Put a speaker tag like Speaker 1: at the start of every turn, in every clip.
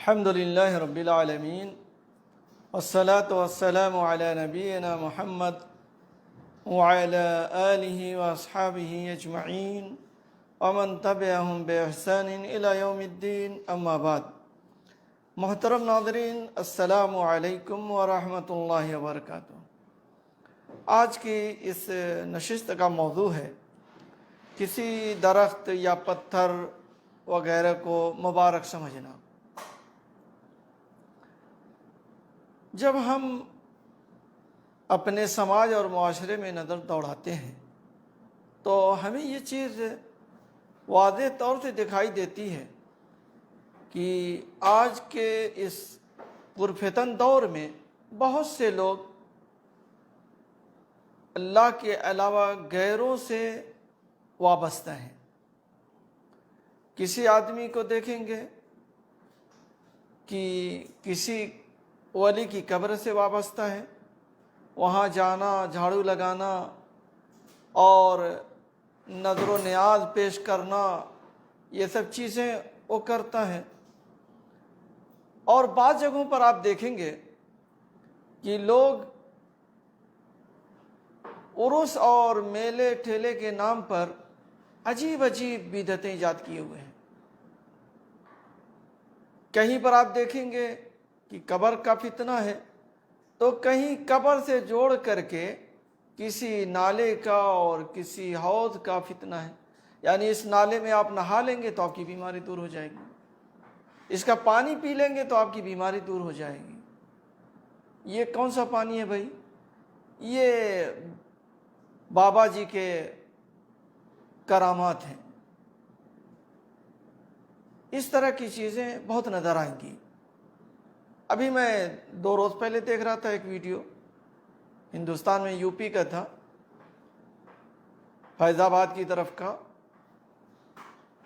Speaker 1: الحمد لله رب العالمين والصلاة والسلام على نبينا محمد وعلى آله وأصحابه أجمعين ومن تبعهم بإحسان إلى يوم الدين أما بعد۔ محترم ناظرین، السلام علیکم ورحمۃ اللہ وبرکاتہ۔ آج کی اس نشست کا موضوع ہے کسی درخت یا پتھر وغیرہ کو مبارک سمجھنا۔ جب ہم اپنے سماج اور معاشرے میں نظر دوڑاتے ہیں تو ہمیں یہ چیز واضح طور سے دکھائی دیتی ہے کہ آج کے اس پرفتن دور میں بہت سے لوگ اللہ کے علاوہ غیروں سے وابستہ ہیں۔ کسی آدمی کو دیکھیں گے کہ کسی ولی کی قبر سے وابستہ ہے، وہاں جانا، جھاڑو لگانا اور نظر و نیاز پیش کرنا، یہ سب چیزیں وہ کرتا ہے۔ اور بعض جگہوں پر آپ دیکھیں گے کہ لوگ عرس اور میلے ٹھیلے کے نام پر عجیب عجیب بدعتیں ایجاد کیے ہوئے ہیں۔ کہیں پر آپ دیکھیں گے کہ قبر کا فتنہ ہے تو کہیں قبر سے جوڑ کر کے کسی نالے کا اور کسی حوض کا فتنہ ہے، یعنی اس نالے میں آپ نہا لیں گے تو آپ کی بیماری دور ہو جائے گی، اس کا پانی پی لیں گے تو آپ کی بیماری دور ہو جائے گی۔ یہ کون سا پانی ہے بھائی؟ یہ بابا جی کے کرامات ہیں۔ اس طرح کی چیزیں بہت نظر آئیں گی۔ ابھی میں 2 روز پہلے دیکھ رہا تھا ایک ویڈیو، ہندوستان میں یو پی کا تھا، فیض آباد کی طرف کا۔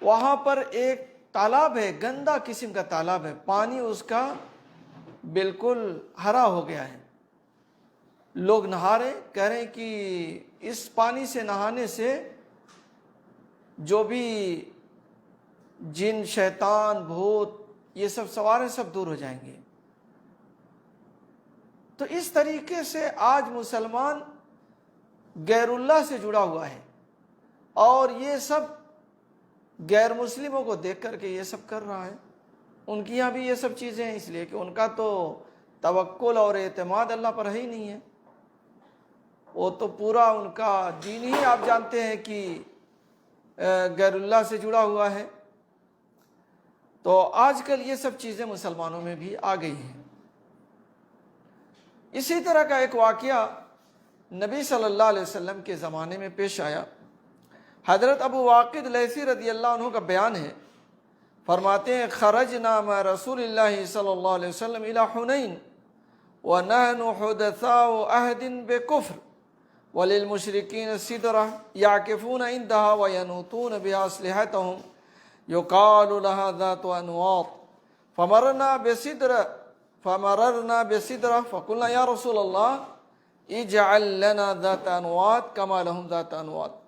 Speaker 1: وہاں پر ایک تالاب ہے، گندا قسم کا تالاب ہے، پانی اس کا بالکل ہرا ہو گیا ہے۔ لوگ نہا رہے، کہہ رہے ہیں کہ اس پانی سے نہانے سے جو بھی جن، شیطان، بھوت یہ سب سوار ہیں، سب دور ہو جائیں گے۔ تو اس طریقے سے آج مسلمان غیر اللہ سے جڑا ہوا ہے، اور یہ سب غیر مسلموں کو دیکھ کر کے یہ سب کر رہا ہے۔ ان کی یہاں بھی یہ سب چیزیں ہیں، اس لیے کہ ان کا تو توکل اور اعتماد اللہ پر ہے ہی نہیں ہے۔ وہ تو پورا ان کا دین ہی آپ جانتے ہیں کہ غیر اللہ سے جڑا ہوا ہے۔ تو آج کل یہ سب چیزیں مسلمانوں میں بھی آ گئی ہیں۔ اسی طرح کا ایک واقعہ نبی صلی اللہ علیہ وسلم کے زمانے میں پیش آیا۔ حضرت ابو واقد لیثی رضی اللہ عنہ کا بیان ہے، فرماتے ہیں خرجنا مع رسول اللہ صلی اللہ علیہ وسلم الى حنین ونحن حدثاء عہد بکفر وللمشرکین سدرہ یعکفون عندها وینوتون بها اسلحتهم یقال لها ذات انواط فمررنا بسدرة فقلنا یا رسول اللہ اجعل لنا ذات انواط كما لهم ذات انواط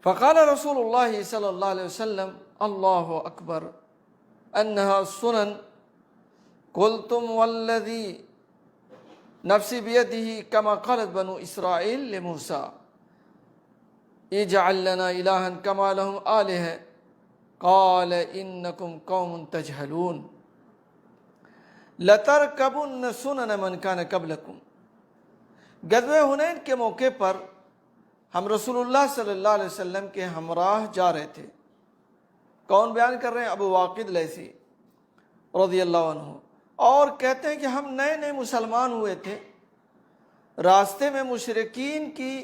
Speaker 1: فقال رسول الله صلی اللہ علیہ وسلم اللہ اکبر انها سنن قلتم والذی نفسی بیدہ كما قالت بنو اسرائیل لموسیٰ اجعل لنا الہا كما لهم آلہہ قال انکم قوم تجہلون لَتَرْكَبُنَّ سُنَنَ مَنْ كَانَ قَبْلَكُمْ۔ غزوہ حنین کے موقع پر ہم رسول اللہ صلی اللہ علیہ وسلم کے ہمراہ جا رہے تھے۔ کون بیان کر رہے ہیں؟ ابو واقد لیثی رضی اللہ عنہ، اور کہتے ہیں کہ ہم نئے نئے مسلمان ہوئے تھے۔ راستے میں مشرکین کی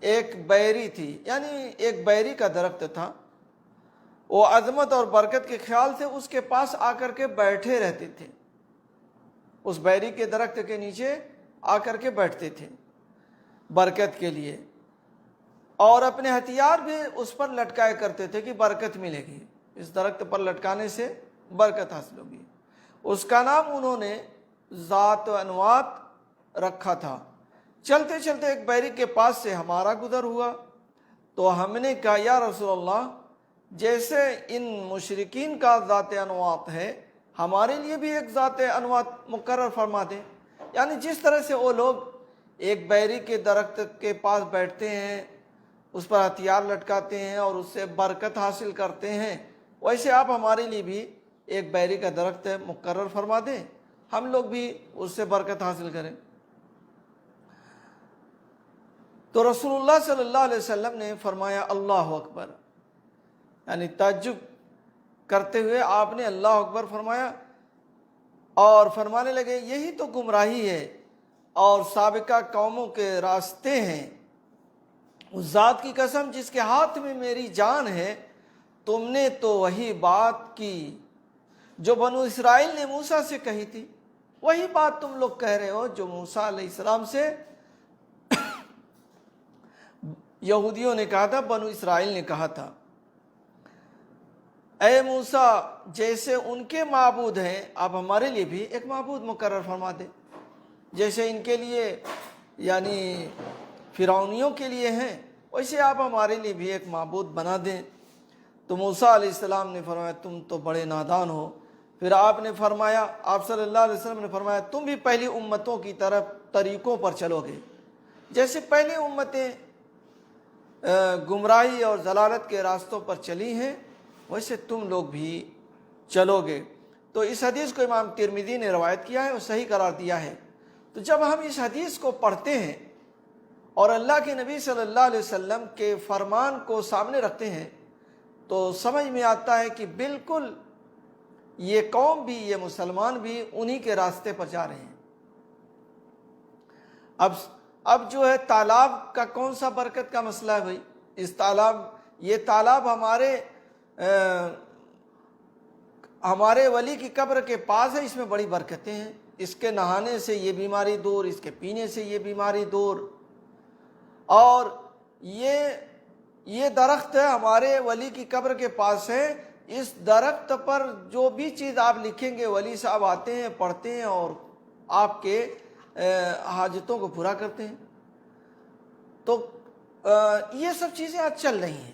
Speaker 1: ایک بیری تھی، یعنی ایک بیری کا درخت تھا، وہ عظمت اور برکت کے خیال سے اس کے پاس آ کر کے بیٹھے رہتے تھے، اس بیری کے درخت کے نیچے آ کر کے بیٹھتے تھے برکت کے لیے، اور اپنے ہتھیار بھی اس پر لٹکایا کرتے تھے کہ برکت ملے گی، اس درخت پر لٹکانے سے برکت حاصل ہوگی۔ اس کا نام انہوں نے ذات انواط رکھا تھا۔ چلتے چلتے ایک بیری کے پاس سے ہمارا گزر ہوا تو ہم نے کہا یا رسول اللہ جیسے ان مشرکین کا ذات انوات ہے، ہمارے لیے بھی ایک ذات انوات مقرر فرما دیں۔ یعنی جس طرح سے وہ لوگ ایک بیری کے درخت کے پاس بیٹھتے ہیں، اس پر ہتھیار لٹکاتے ہیں اور اس سے برکت حاصل کرتے ہیں، ویسے آپ ہمارے لیے بھی ایک بیری کا درخت مقرر فرما دیں، ہم لوگ بھی اس سے برکت حاصل کریں۔ تو رسول اللہ صلی اللہ علیہ وسلم نے فرمایا اللہ اکبر، یعنی تعجب کرتے ہوئے آپ نے اللہ اکبر فرمایا اور فرمانے لگے یہی تو گمراہی ہے اور سابقہ قوموں کے راستے ہیں۔ اس ذات کی قسم جس کے ہاتھ میں میری جان ہے، تم نے تو وہی بات کی جو بنو اسرائیل نے موسیٰ سے کہی تھی، وہی بات تم لوگ کہہ رہے ہو جو موسیٰ علیہ السلام سے یہودیوں نے کہا تھا، بنو اسرائیل نے کہا تھا۔ اے موسیٰ، جیسے ان کے معبود ہیں آپ ہمارے لیے بھی ایک معبود مقرر فرما دیں، جیسے ان کے لیے یعنی فرعونیوں کے لیے ہیں، ویسے آپ ہمارے لیے بھی ایک معبود بنا دیں۔ تو موسیٰ علیہ السلام نے فرمایا تم تو بڑے نادان ہو۔ پھر آپ نے فرمایا، آپ صلی اللہ علیہ وسلم نے فرمایا تم بھی پہلی امتوں کی طرف طریقوں پر چلو گے، جیسے پہلی امتیں گمراہی اور ضلالت کے راستوں پر چلی ہیں، ویسے تم لوگ بھی چلو گے۔ تو اس حدیث کو امام ترمذی نے روایت کیا ہے اور صحیح قرار دیا ہے۔ تو جب ہم اس حدیث کو پڑھتے ہیں اور اللہ کے نبی صلی اللہ علیہ وسلم کے فرمان کو سامنے رکھتے ہیں تو سمجھ میں آتا ہے کہ بالکل یہ قوم بھی، یہ مسلمان بھی انہی کے راستے پر جا رہے ہیں۔ اب جو ہے تالاب کا کون سا برکت کا مسئلہ ہے بھائی؟ یہ تالاب ہمارے ولی کی قبر کے پاس ہے، اس میں بڑی برکتیں ہیں، اس کے نہانے سے یہ بیماری دور، اس کے پینے سے یہ بیماری دور۔ اور یہ درخت ہمارے ولی کی قبر کے پاس ہے، اس درخت پر جو بھی چیز آپ لکھیں گے ولی صاحب آتے ہیں، پڑھتے ہیں اور آپ کے حاجتوں کو پورا کرتے ہیں۔ تو یہ سب چیزیں آج چل رہی ہیں۔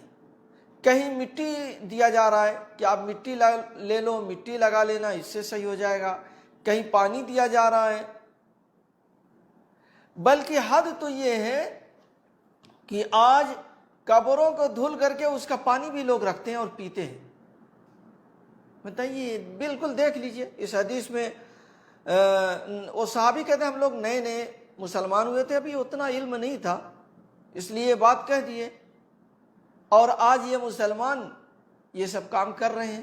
Speaker 1: کہیں مٹی دیا جا رہا ہے کہ آپ مٹی لے لو، مٹی لگا لینا، اس سے صحیح ہو جائے گا۔ کہیں پانی دیا جا رہا ہے، بلکہ حد تو یہ ہے کہ آج قبروں کو دھل کر کے اس کا پانی بھی لوگ رکھتے ہیں اور پیتے ہیں۔ بتائیے، بالکل دیکھ لیجئے اس حدیث میں وہ صحابی کہتے ہیں ہم لوگ نئے نئے مسلمان ہوئے تھے، ابھی اتنا علم نہیں تھا، اس لیے یہ بات کہہ دیے، اور آج یہ مسلمان یہ سب کام کر رہے ہیں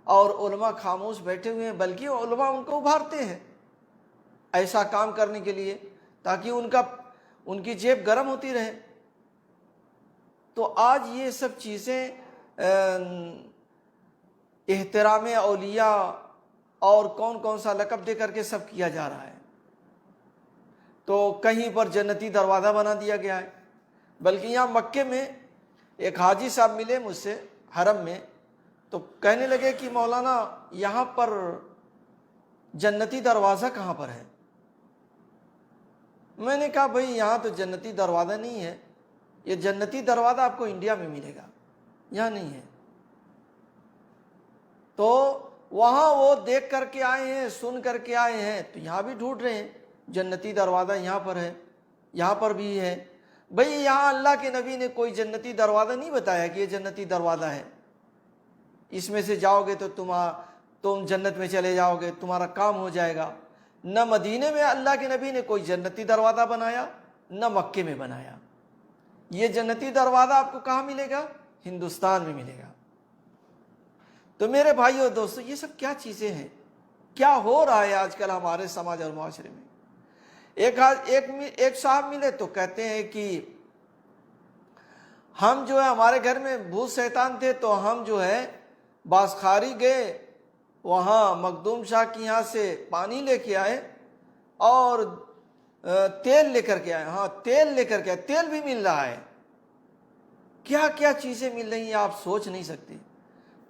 Speaker 1: اور علماء خاموش بیٹھے ہوئے ہیں، بلکہ علماء ان کو ابھارتے ہیں ایسا کام کرنے کے لیے تاکہ ان کی جیب گرم ہوتی رہے۔ تو آج یہ سب چیزیں احترام اولیاء اور کون سا لقب دے کر کے سب کیا جا رہا ہے۔ تو کہیں پر جنتی دروازہ بنا دیا گیا ہے، بلکہ یہاں مکے میں ایک حاجی صاحب ملے مجھ سے حرم میں، تو کہنے لگے کہ مولانا یہاں پر جنتی دروازہ کہاں پر ہے؟ میں نے کہا بھئی یہاں تو جنتی دروازہ نہیں ہے، یہ جنتی دروازہ آپ کو انڈیا میں ملے گا، یہاں نہیں ہے۔ تو وہاں وہ دیکھ کر کے آئے ہیں، سن کر کے آئے ہیں، تو یہاں بھی ڈھونڈ رہے ہیں جنتی دروازہ یہاں پر ہے، یہاں پر بھی ہے۔ بھئی یہاں اللہ کے نبی نے کوئی جنتی دروازہ نہیں بتایا کہ یہ جنتی دروازہ ہے، اس میں سے جاؤ گے تو تم جنت میں چلے جاؤ گے، تمہارا کام ہو جائے گا۔ نہ مدینے میں اللہ کے نبی نے کوئی جنتی دروازہ بنایا، نہ مکے میں بنایا۔ یہ جنتی دروازہ آپ کو کہاں ملے گا؟ ہندوستان میں ملے گا۔ تو میرے بھائیو دوستو، یہ سب کیا چیزیں ہیں؟ کیا ہو رہا ہے آج کل ہمارے سماج اور معاشرے میں؟ ایک صاحب ملے تو کہتے ہیں کہ ہم جو ہے ہمارے گھر میں بھوت شیطان تھے، تو ہم جو ہے باسخاری گئے، وہاں مخدوم شاہ کی یہاں سے پانی لے کے آئے اور تیل لے کر کے آئے۔ ہاں، تیل لے کر کے آئے، تیل بھی مل رہا ہے۔ کیا کیا چیزیں مل رہی ہیں آپ سوچ نہیں سکتے۔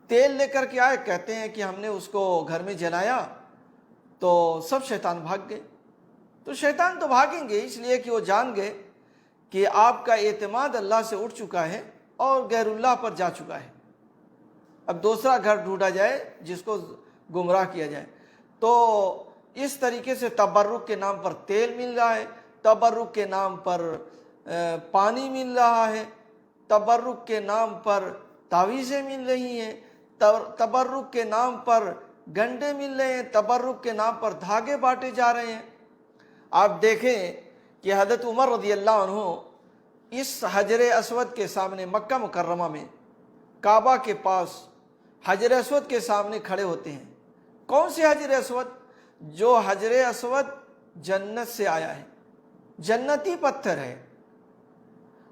Speaker 1: تیل لے کر کے آئے، کہتے ہیں کہ ہم نے اس کو گھر میں جلایا تو سب شیطان بھاگ گئے۔ تو شیطان تو بھاگیں گے اس لیے کہ وہ جان گئے کہ آپ کا اعتماد اللہ سے اٹھ چکا ہے اور غیر اللہ پر جا چکا ہے۔ اب دوسرا گھر ڈھونڈا جائے جس کو گمراہ کیا جائے۔ تو اس طریقے سے تبرک کے نام پر تیل مل رہا ہے، تبرک کے نام پر پانی مل رہا ہے، تبرک کے نام پر تعویذیں مل رہی ہیں، تبرک کے نام پر گنڈے مل رہے ہیں، تبرک کے نام پر دھاگے بانٹے جا رہے ہیں۔ آپ دیکھیں کہ حضرت عمر رضی اللہ عنہ اس حجر اسود کے سامنے مکہ مکرمہ میں کعبہ کے پاس حجر اسود کے سامنے کھڑے ہوتے ہیں۔ کون سے حجر اسود؟ جو حجر اسود جنت سے آیا ہے، جنتی پتھر ہے۔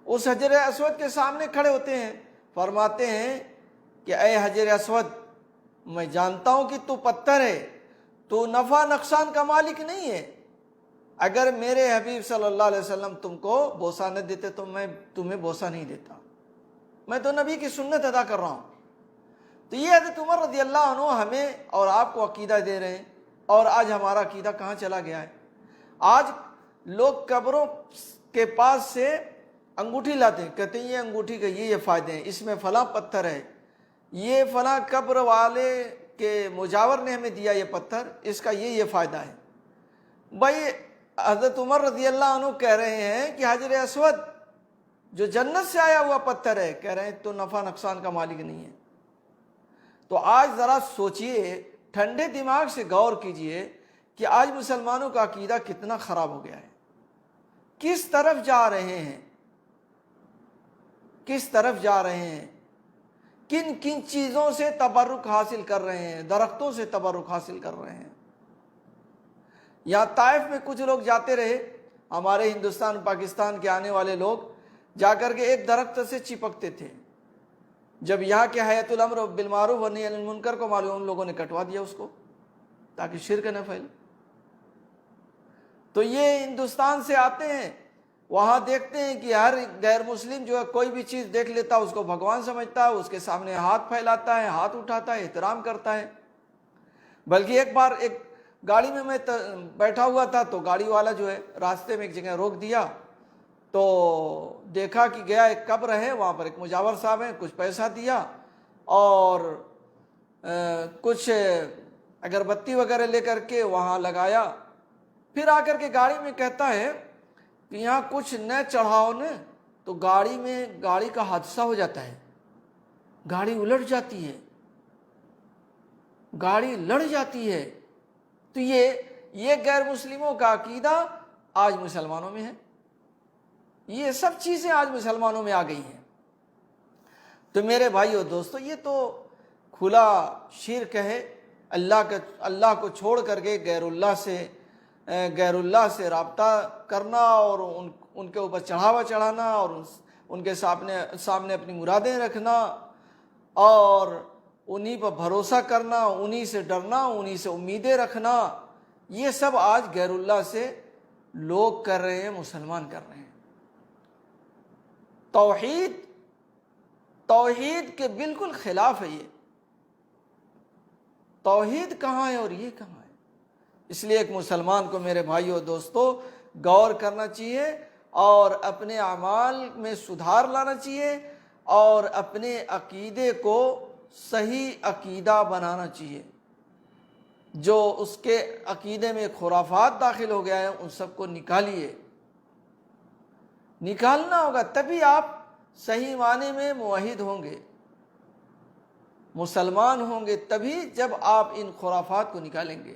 Speaker 1: اس حجر اسود کے سامنے کھڑے ہوتے ہیں، فرماتے ہیں کہ اے حجر اسود، میں جانتا ہوں کہ تو پتھر ہے، تو نفع نقصان کا مالک نہیں ہے۔ اگر میرے حبیب صلی اللہ علیہ وسلم تم کو بوسہ نہ دیتے تو میں تمہیں بوسہ نہیں دیتا، میں تو نبی کی سنت ادا کر رہا ہوں۔ تو یہ حضرت عمر رضی اللہ عنہ ہمیں اور آپ کو عقیدہ دے رہے ہیں، اور آج ہمارا عقیدہ کہاں چلا گیا ہے؟ آج لوگ قبروں کے پاس سے انگوٹھی لاتے ہیں، کہتے ہیں یہ انگوٹھی کے یہ فائدے ہیں، اس میں فلاں پتھر ہے، یہ فلاں قبر والے کے مجاور نے ہمیں دیا یہ پتھر، اس کا یہ فائدہ ہے۔ بھائی حضرت عمر رضی اللہ عنہ کہہ رہے ہیں کہ حجر اسود جو جنت سے آیا ہوا پتھر ہے، کہہ رہے ہیں تو نفع نقصان کا مالک نہیں ہے۔ تو آج ذرا سوچئے، ٹھنڈے دماغ سے غور کیجئے کہ آج مسلمانوں کا عقیدہ کتنا خراب ہو گیا ہے، کس طرف جا رہے ہیں، کس طرف جا رہے ہیں، کن کن چیزوں سے تبرک حاصل کر رہے ہیں، درختوں سے تبرک حاصل کر رہے ہیں۔ یہاں طائف میں کچھ لوگ جاتے رہے، ہمارے ہندوستان پاکستان کے آنے والے لوگ جا کر کے ایک درخت سے چپکتے تھے، جب یہاں کے حیات الامر بالمعروف و نہی عن المنکر کو معلوم، ان لوگوں نے کٹوا دیا اس کو تاکہ شرک نہ پھیلے۔ تو یہ ہندوستان سے آتے ہیں، وہاں دیکھتے ہیں کہ ہر غیر مسلم جو ہے کوئی بھی چیز دیکھ لیتا ہے اس کو بھگوان سمجھتا ہے، اس کے سامنے ہاتھ پھیلاتا ہے، ہاتھ اٹھاتا ہے، احترام کرتا ہے۔ بلکہ ایک بار ایک گاڑی میں بیٹھا ہوا تھا، تو گاڑی والا جو ہے راستے میں ایک جگہ روک دیا، تو دیکھا کہ گیا ایک قبر ہے، وہاں پر ایک مجاور صاحب ہیں، کچھ پیسہ دیا اور کچھ اگربتی وغیرہ لے کر کے وہاں لگایا، پھر آ کر کے گاڑی میں کہتا ہے کہ یہاں کچھ نہ چڑھاؤ نا تو گاڑی کا حادثہ ہو جاتا ہے، گاڑی الٹ جاتی ہے، گاڑی لڑ جاتی ہے۔ تو یہ غیر مسلموں کا عقیدہ آج مسلمانوں میں ہے، یہ سب چیزیں آج مسلمانوں میں آ گئی ہیں۔ تو میرے بھائیو دوستو، یہ تو کھلا شرک ہے، اللہ کو چھوڑ کر کے غیر اللہ سے رابطہ کرنا اور ان کے اوپر چڑھاوا چڑھانا اور ان کے سامنے اپنی مرادیں رکھنا اور انہی پر بھروسہ کرنا، انہی سے ڈرنا، انہی سے امیدیں رکھنا، یہ سب آج غیر اللہ سے لوگ کر رہے ہیں، مسلمان کر رہے ہیں۔ توحید کے بالکل خلاف ہے یہ۔ توحید کہاں ہے اور یہ کہاں ہے؟ اس لیے ایک مسلمان کو میرے بھائیو دوستو غور کرنا چاہیے اور اپنے اعمال میں سدھار لانا چاہیے اور اپنے عقیدے کو صحیح عقیدہ بنانا چاہیے۔ جو اس کے عقیدے میں خرافات داخل ہو گیا ہے ان سب کو نکالیے، نکالنا ہوگا، تبھی آپ صحیح معنی میں موحد ہوں گے، مسلمان ہوں گے، تبھی جب آپ ان خرافات کو نکالیں گے۔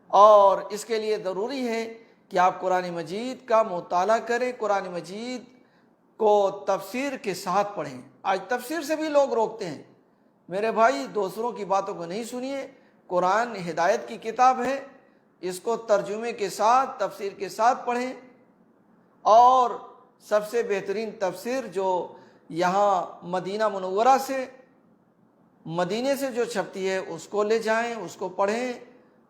Speaker 1: اور اس کے لیے ضروری ہے کہ آپ قرآن مجید کا مطالعہ کریں، قرآن مجید کو تفسیر کے ساتھ پڑھیں۔ آج تفسیر سے بھی لوگ روکتے ہیں۔ میرے بھائی دوسروں کی باتوں کو نہیں سنیے، قرآن ہدایت کی کتاب ہے، اس کو ترجمے کے ساتھ تفسیر کے ساتھ پڑھیں، اور سب سے بہترین تفسیر جو یہاں مدینہ منورہ سے، مدینے سے جو چھپتی ہے اس کو لے جائیں، اس کو پڑھیں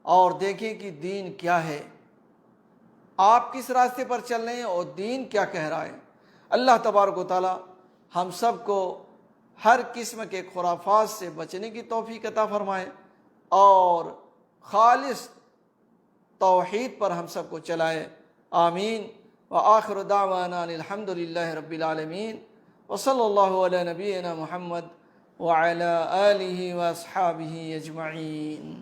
Speaker 1: اور دیکھیں کہ دین کیا ہے، آپ کس راستے پر چل رہے ہیں اور دین کیا کہہ رہا ہے۔ اللہ تبارک و تعالی ہم سب کو ہر قسم کے خرافات سے بچنے کی توفیق عطا فرمائے اور خالص توحید پر ہم سب کو چلائے، آمین۔ وآخر دعوانا الحمد للہ رب العالمین، وصلی اللہ علی نبینا محمد وعلى آله وأصحابه أجمعين.